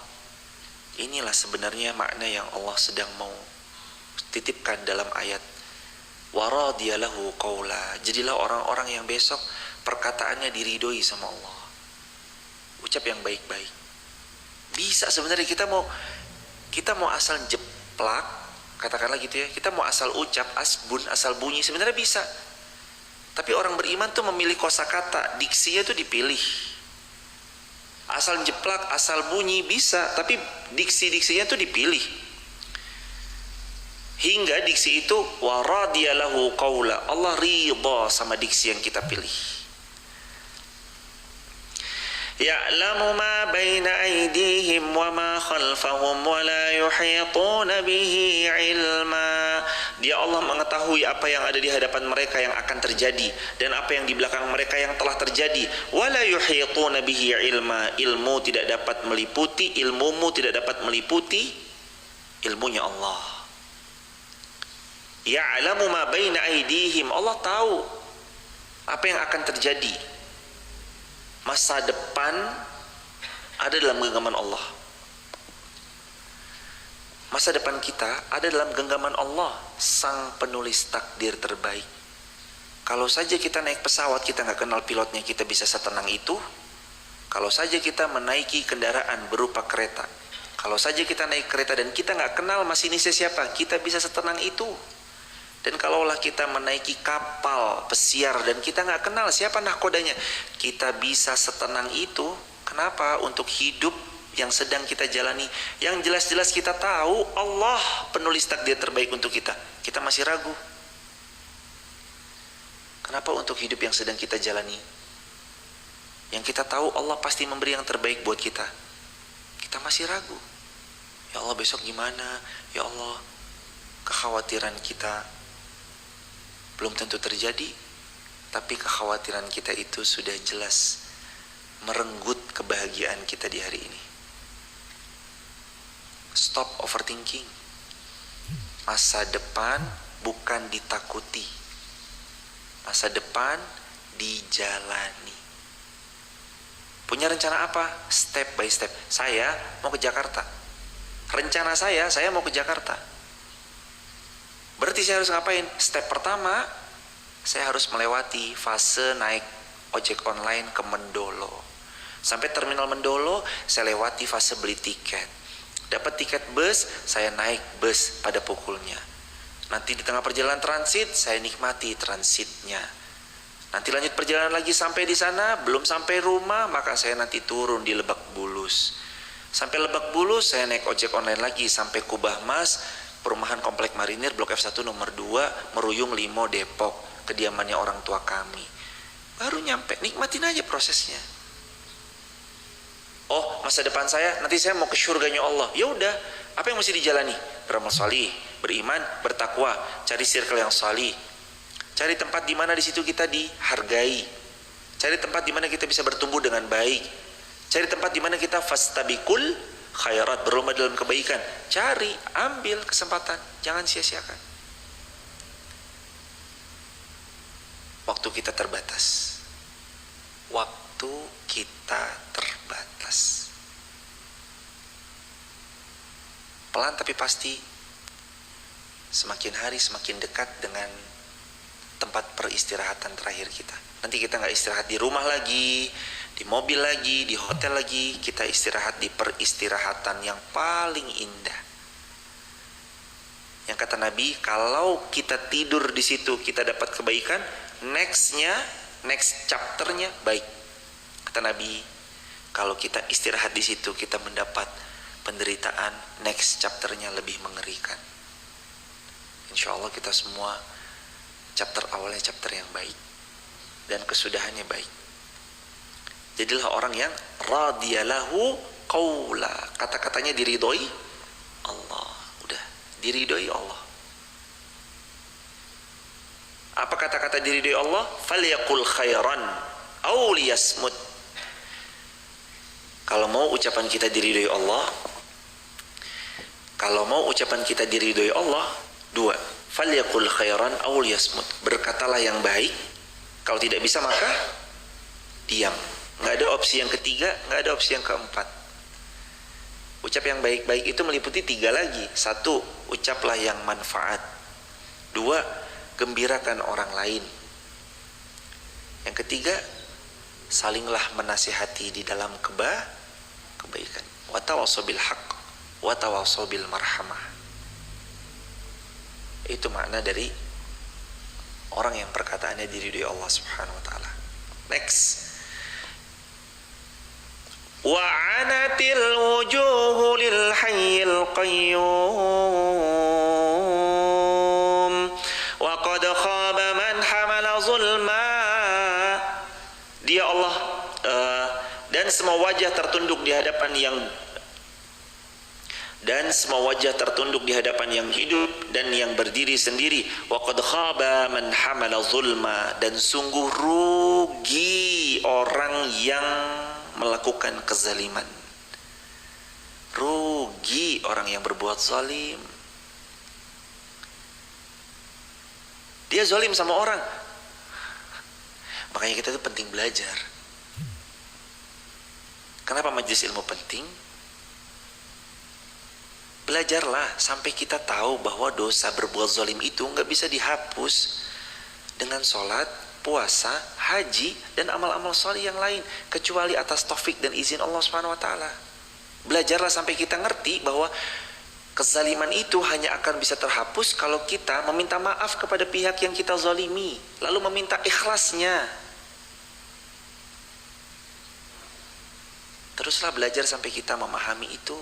A: inilah sebenarnya makna yang Allah sedang mau titipkan dalam ayat waradiyalahu qawla. Jadilah orang-orang yang besok perkataannya diridhoi sama Allah. Ucap yang baik-baik. Bisa sebenarnya kita mau asal jeplak, katakanlah gitu ya, kita mau asal ucap asbun, asal bunyi, sebenarnya bisa. Tapi orang beriman tuh memilih kosakata, diksinya tuh dipilih. Asal jeplak, asal bunyi bisa, tapi diksi-diksinya tuh dipilih. Hingga diksi itu waradiyalahu qawla, Allah ridha sama diksi yang kita pilih. Ya'lamu ma baina aydihim wa ma khalfahum wa la yuhituna bihi ilma. Dia Allah mengetahui apa yang ada di hadapan mereka yang akan terjadi dan apa yang di belakang mereka yang telah terjadi. Wa la yuhituna bihi ilma. Ilmu tidak dapat meliputi, ilmumu tidak dapat meliputi ilmunya Allah. Ya'lamu ma baina aydihim. Allah tahu apa yang akan terjadi. Masa depan ada dalam genggaman Allah. Masa depan kita ada dalam genggaman Allah, sang penulis takdir terbaik. Kalau saja kita naik pesawat, kita nggak kenal pilotnya, kita bisa setenang itu. Kalau saja kita menaiki kendaraan berupa kereta, kalau saja kita naik kereta dan kita nggak kenal masinisnya siapa, kita bisa setenang itu. Dan kalaulah kita menaiki kapal pesiar dan kita nggak kenal siapa nahkodanya, kita bisa setenang itu. Kenapa? Untuk hidup yang sedang kita jalani, yang jelas-jelas kita tahu Allah penulis takdir terbaik untuk kita, kita masih ragu. Kenapa untuk hidup yang sedang kita jalani, yang kita tahu Allah pasti memberi yang terbaik buat kita, kita masih ragu? Ya Allah, besok gimana? Ya Allah, kekhawatiran kita belum tentu terjadi, tapi kekhawatiran kita itu sudah jelas merenggut kebahagiaan kita di hari ini. Stop overthinking. Masa depan bukan ditakuti, masa depan dijalani. Punya rencana apa? Step by step. Saya mau ke Jakarta. Rencana saya mau ke Jakarta. Berarti saya harus ngapain? Step pertama, saya harus melewati fase naik ojek online ke Mendolo. Sampai terminal Mendolo, saya lewati fase beli tiket. Dapat tiket bus, saya naik bus pada pukulnya. Nanti di tengah perjalanan transit, saya nikmati transitnya. Nanti lanjut perjalanan lagi sampai di sana, belum sampai rumah, maka saya nanti turun di Lebak Bulus. Sampai Lebak Bulus, saya naik ojek online lagi sampai Kubah Mas, perumahan Komplek Marinir Blok F1 nomor 2, Meruyung Limo, Depok, kediamannya orang tua kami. Baru nyampe, nikmatin aja prosesnya. Oh, masa depan saya, nanti saya mau ke surganya Allah. Ya udah, apa yang mesti dijalani? Beramal salih, beriman, bertakwa, cari circle yang salih. Cari tempat di mana di situ kita dihargai. Cari tempat di mana kita bisa bertumbuh dengan baik. Cari tempat di mana kita fastabikul khairat, berlomba dalam kebaikan. Cari, ambil kesempatan, jangan sia-siakan. Waktu kita terbatas. Waktu kita terbatas. Pelan tapi pasti, semakin hari semakin dekat dengan tempat peristirahatan terakhir kita. Nanti kita nggak istirahat di rumah lagi, di mobil lagi, di hotel lagi, kita istirahat di peristirahatan yang paling indah. Yang kata Nabi, kalau kita tidur di situ kita dapat kebaikan, next chapternya baik. Kata Nabi, kalau kita istirahat di situ kita mendapat penderitaan, next chapternya lebih mengerikan. Insya Allah kita semua chapter awalnya chapter yang baik dan kesudahannya baik. Jadilah orang yang radiyalahu qaula, kata-katanya diridhoi Allah. Udah diridhoi Allah. Apa kata-kata diridhoi Allah? Falyaqul khairan aw liyasmut. Kalau mau ucapan kita diridhoi Allah, kalau mau ucapan kita diridhoi Allah, dua, falyaqul khairan aw liyasmut. Berkatalah yang baik. Kalau tidak bisa maka diam. Nggak ada opsi yang ketiga, nggak ada opsi yang keempat. Ucap yang baik-baik itu meliputi tiga lagi. Satu, ucaplah yang manfaat. Dua, gembirakan orang lain. Yang ketiga, salinglah menasihati di dalam kebaikan. Wa tawassaw bil haqq wa tawassaw bil marhamah. Itu makna dari orang yang perkataannya diridhoi Allah Subhanahu wa taala. Next. Wa anatil wujuhu lil hayyil qayyum wa qad khaba man hamala zulma. Dia Allah dan semua wajah tertunduk di hadapan yang hidup dan yang berdiri sendiri. Wa qad khaba man hamala zulma, dan sungguh rugi orang yang melakukan kezaliman. Rugi orang yang berbuat zalim. Dia zalim sama orang. Makanya kita itu penting belajar. Kenapa majelis ilmu penting? Belajarlah sampai kita tahu bahwa dosa berbuat zalim itu nggak bisa dihapus dengan sholat, puasa, haji, dan amal-amal salih yang lain, kecuali atas taufik dan izin Allah Subhanahu wa taala. Belajarlah sampai kita ngerti bahwa kezaliman itu hanya akan bisa terhapus kalau kita meminta maaf kepada pihak yang kita zalimi, lalu meminta ikhlasnya. Teruslah belajar sampai kita memahami itu.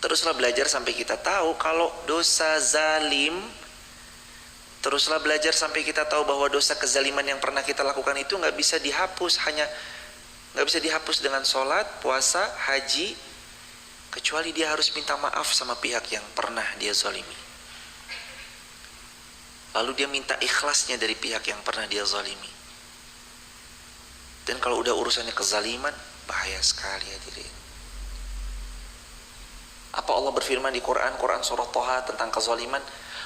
A: Teruslah belajar sampai kita tahu kalau dosa zalim. Teruslah belajar sampai kita tahu bahwa dosa kezaliman yang pernah kita lakukan itu nggak bisa dihapus, nggak bisa dihapus dengan sholat, puasa, haji, kecuali dia harus minta maaf sama pihak yang pernah dia zalimi. Lalu dia minta ikhlasnya dari pihak yang pernah dia zalimi. Dan kalau udah urusannya kezaliman, bahaya sekali hadirin. Apa Allah berfirman di Quran surah Thaha tentang kezaliman?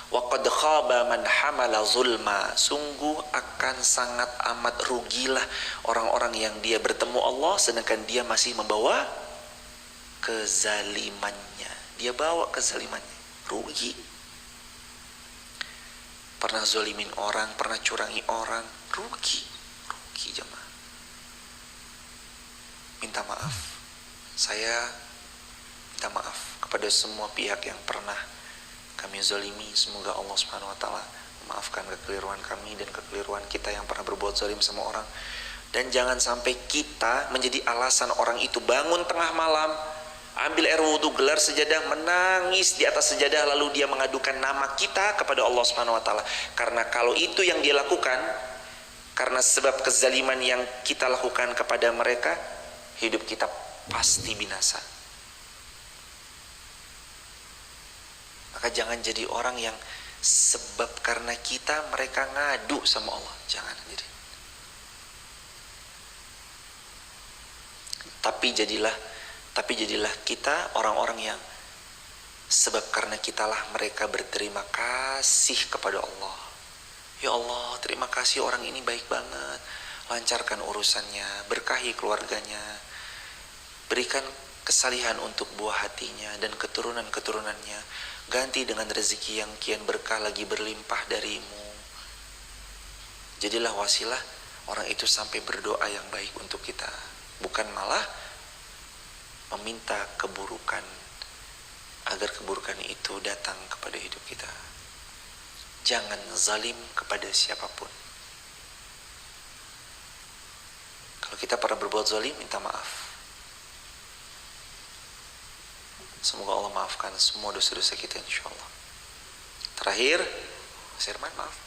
A: Wa qad khaba man hamala zulma. Sungguh akan sangat amat rugilah orang-orang yang dia bertemu Allah sedangkan dia masih membawa kezalimannya. Dia bawa kezalimannya. Rugi. Pernah zalimin orang, pernah curangi orang, rugi. Rugi jemaah. Minta maaf. Saya minta maaf kepada semua pihak yang pernah kami zalimi. Semoga Allah Subhanahu wa taala memaafkan kekeliruan kami dan kekeliruan kita yang pernah berbuat zalim sama orang. Dan jangan sampai kita menjadi alasan orang itu bangun tengah malam, ambil air wudu, gelar sejadah, menangis di atas sejadah, lalu dia mengadukan nama kita kepada Allah Subhanahu wa taala. Karena kalau itu yang dia lakukan karena sebab kezaliman yang kita lakukan kepada mereka, hidup kita pasti binasa. Maka jangan jadi orang yang sebab karena kita mereka ngadu sama Allah. Jangan jadi. Tapi jadilah kita orang-orang yang sebab karena kitalah mereka berterima kasih kepada Allah. Ya Allah, terima kasih orang ini baik banget. Lancarkan urusannya, berkahi keluarganya. Berikan kesalihan untuk buah hatinya dan keturunan-keturunannya. Ganti dengan rezeki yang kian berkah lagi berlimpah darimu. Jadilah wasilah orang itu sampai berdoa yang baik untuk kita, bukan malah meminta keburukan agar keburukan itu datang kepada hidup kita. Jangan zalim kepada siapapun. Kalau kita pernah berbuat zalim, minta maaf. Semoga Allah maafkan semua dosa-dosa kita insyaallah. Terakhir, Mas Herman, maaf.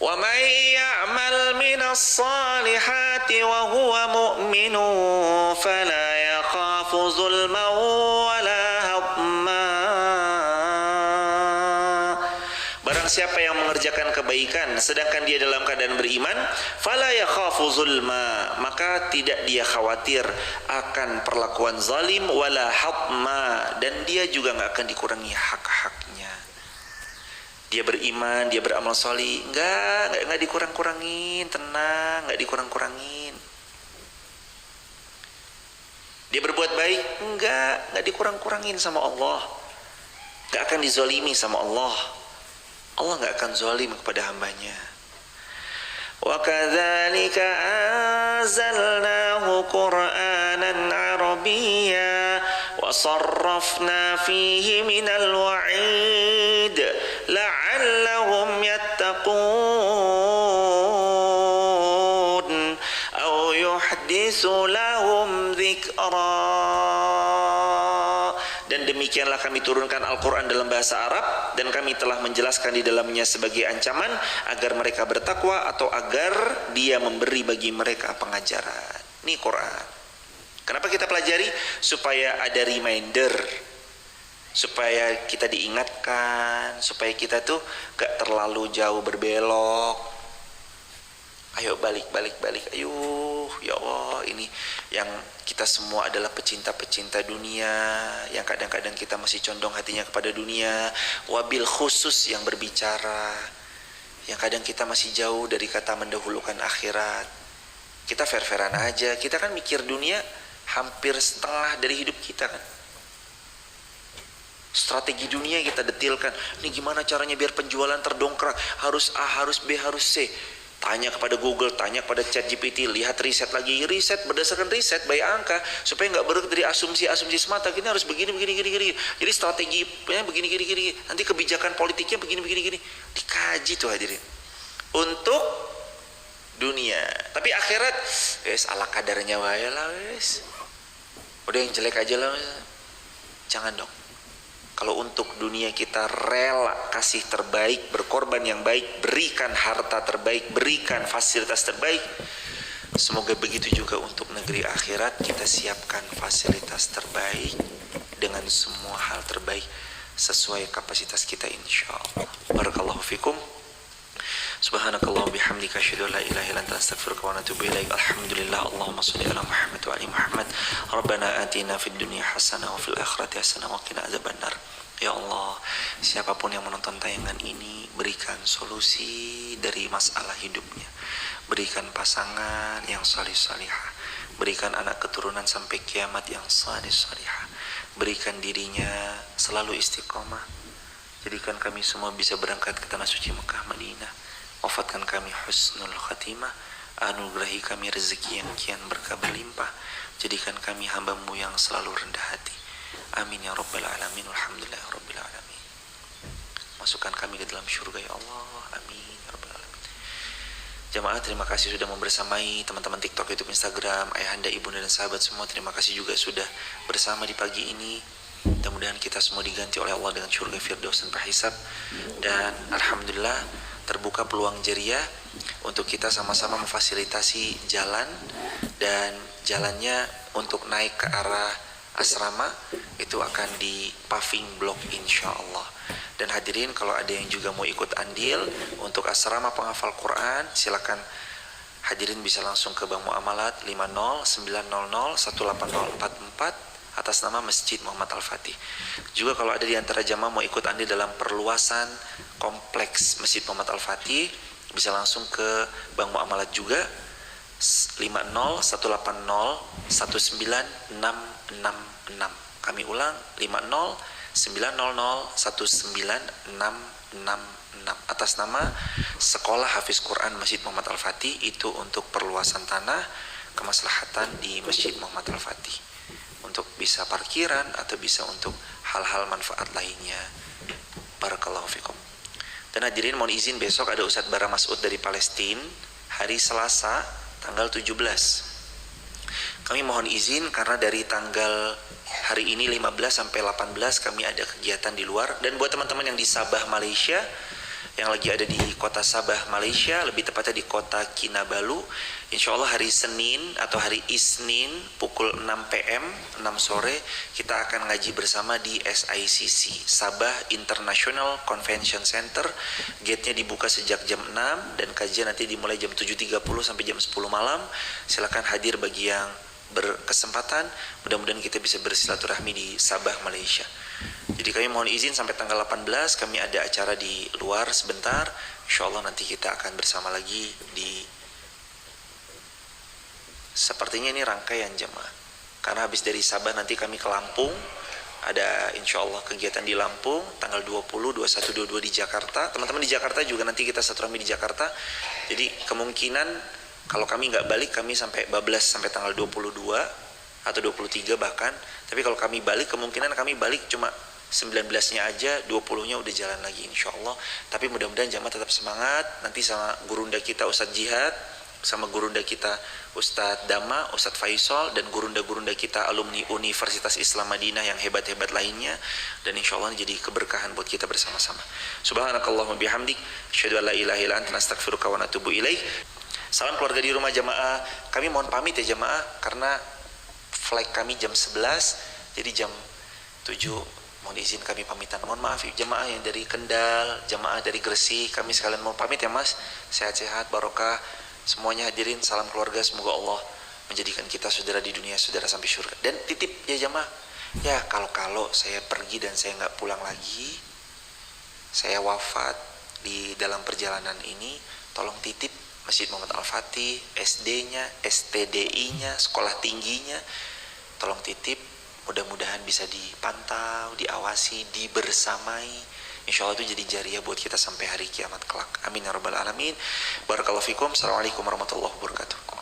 A: Wa may ya'mal minas salihati wa huwa mu'minun fala yakhafu zulman wala hadma. Barang siapa yang mengerjakan kebaikan sedangkan dia dalam keadaan beriman, fala yakhafu zulma, maka tidak dia khawatir akan perlakuan zalim, wala hadma, dan dia juga enggak akan dikurangi hak-haknya. Dia beriman, dia beramal solih, enggak dikurang-kurangin, tenang, enggak dikurang-kurangin. Dia berbuat baik, enggak dikurang-kurangin sama Allah. Enggak akan dizalimi sama Allah. Allah enggak akan zalim kepada hambanya. Wa kadzalika anzalnahu Qur'anan Arabiyya wa sarrafna fihi minal wa'id la'allahum yattaqun aw yuhditsu lahum dzikra. Dan demikianlah kami turunkan Al-Quran dalam bahasa Arab, dan kami telah menjelaskan di dalamnya sebagai ancaman agar mereka bertakwa atau agar dia memberi bagi mereka pengajaran. Ini Quran. Kenapa kita pelajari? Supaya ada reminder, supaya kita diingatkan, supaya kita tuh gak terlalu jauh berbelok. Ayo balik. Ayo, ya Allah, ini yang kita semua adalah pecinta-pecinta dunia, yang kadang-kadang kita masih condong hatinya kepada dunia, wabil khusus yang berbicara, yang kadang kita masih jauh dari kata mendahulukan akhirat. Kita fair-fairan aja, kita kan mikir dunia hampir setengah dari hidup kita kan. Strategi dunia kita detilkan, ini gimana caranya biar penjualan terdongkrak, harus A, harus B, harus C. Tanya kepada Google, tanya kepada ChatGPT, lihat riset lagi, riset berdasarkan riset by angka, supaya nggak bergerak dari asumsi semata. Kita harus begini. Jadi strateginya begini. Nanti kebijakan politiknya begini. Dikaji tuh hadirin. Untuk dunia. Tapi akhirat, wes ala kadarnya wae lah wes. Udah yang jelek aja lah. Jangan dong. Kalau untuk dunia kita rela kasih terbaik, berkorban yang baik, berikan harta terbaik, berikan fasilitas terbaik. Semoga begitu juga untuk negeri akhirat, kita siapkan fasilitas terbaik dengan semua hal terbaik sesuai kapasitas kita insyaallah. Barakallahu fikum. Subhanakallah bihamdika asyhadu an la ilaha illa anta astaghfiruka wa atubu ilaik. Alhamdulillah, Allahumma shalli ala Muhammad wa ali Muhammad. Rabbana atina fid dunya hasanah wa fil akhirati hasanah wa qina adzabannar. Ya Allah, siapapun yang menonton tayangan ini, berikan solusi dari masalah hidupnya. Berikan pasangan yang salih salihah. Berikan anak keturunan sampai kiamat yang salih salihah. Berikan dirinya selalu istiqomah. Jadikan kami semua bisa berangkat ke tanah suci Mekah Madinah. Wafatkan kami husnul khatimah. Anugerahi kami rezeki yang kian berkah berlimpah. Jadikan kami hamba-Mu yang selalu rendah hati. Amin ya rabbal alamin. Alhamdulillah rabbil alamin. Masukkan kami ke dalam syurga ya Allah. Amin ya rabbal alamin. Jamaah, terima kasih sudah membersamai teman-teman TikTok, YouTube, Instagram, ayahanda, ibunda dan sahabat semua. Terima kasih juga sudah bersama di pagi ini. Mudah-mudahan kita semua diganti oleh Allah dengan syurga firdaus tanpa hisab. Dan alhamdulillah terbuka peluang jariah untuk kita sama-sama memfasilitasi jalan, dan jalannya untuk naik ke arah asrama itu akan di paving block insyaallah. Dan hadirin, kalau ada yang juga mau ikut andil untuk asrama penghafal Quran, silakan hadirin bisa langsung ke Bank Muamalat 50900180044 atas nama Masjid Muhammad Al-Fatih. Juga kalau ada di antara jamaah mau ikut andil dalam perluasan kompleks Masjid Muhammad Al-Fatih, bisa langsung ke Bank Muamalat juga 501801966. Kami ulang 509001966 atas nama Sekolah Hafiz Quran Masjid Muhammad Al-Fatih. Itu untuk perluasan tanah kemaslahatan di Masjid Muhammad Al-Fatih, untuk bisa parkiran atau bisa untuk hal-hal manfaat lainnya. Barakallahu fikum. Dan hadirin, mohon izin, besok ada Ustadz Bara Mas'ud dari Palestina, hari Selasa tanggal 17. Kami mohon izin karena dari tanggal hari ini 15 sampai 18 kami ada kegiatan di luar. Dan buat teman-teman yang di Sabah, Malaysia, yang lagi ada di kota Sabah, Malaysia, lebih tepatnya di kota Kinabalu, insya Allah hari Senin atau hari Isnin pukul 6 PM, 6 sore, kita akan ngaji bersama di SICC, Sabah International Convention Center. Gate-nya dibuka sejak jam 6 dan kajian nanti dimulai jam 7.30 sampai jam 10 malam. Silakan hadir bagi yang berkesempatan, mudah-mudahan kita bisa bersilaturahmi di Sabah, Malaysia. Jadi kami mohon izin sampai tanggal 18 kami ada acara di luar sebentar. Insya Allah nanti kita akan bersama lagi di, sepertinya ini rangkaian jemaah, karena habis dari Sabah nanti kami ke Lampung, ada insya Allah kegiatan di Lampung tanggal 20, 21, 22 di Jakarta. Teman-teman di Jakarta juga nanti kita silaturahmi di Jakarta. Jadi kemungkinan kalau kami nggak balik, kami sampai bablas sampai tanggal 22 atau 23 bahkan. Tapi kalau kami balik, kemungkinan kami balik cuma 19-nya aja, 20-nya udah jalan lagi insya Allah. Tapi mudah-mudahan jamaah tetap semangat. Nanti sama gurunda kita Ustadz Jihad, sama gurunda kita Ustadz Dama, Ustadz Faisal, dan gurunda-gurunda kita alumni Universitas Islam Madinah yang hebat-hebat lainnya. Dan insya Allah jadi keberkahan buat kita bersama-sama. Subhanakallahumma bihamdik, asyhadu an la ilaha illa anta, astaghfiruka wa atubu ilaik. Salam keluarga di rumah jamaah. Kami mohon pamit ya jamaah, karena flight kami jam 11, jadi jam 7 mohon izin kami pamitan. Mohon maaf jamaah yang dari Kendal, jamaah dari Gresik, kami sekalian mau pamit ya mas. Sehat-sehat, barokah semuanya hadirin. Salam keluarga, semoga Allah menjadikan kita saudara di dunia, saudara sampai surga. Dan titip ya jamaah, ya kalau saya pergi dan saya nggak pulang lagi, saya wafat di dalam perjalanan ini, tolong titip Masjid Muhammad Al-Fatih, SD-nya, STDI-nya, sekolah tingginya, tolong titip. Mudah-mudahan bisa dipantau, diawasi, dibersamai. Insya Allah itu jadi jariah buat kita sampai hari kiamat kelak. Amin ya rabbal alamin. Barakallahu fikum. Assalamualaikum warahmatullahi wabarakatuh.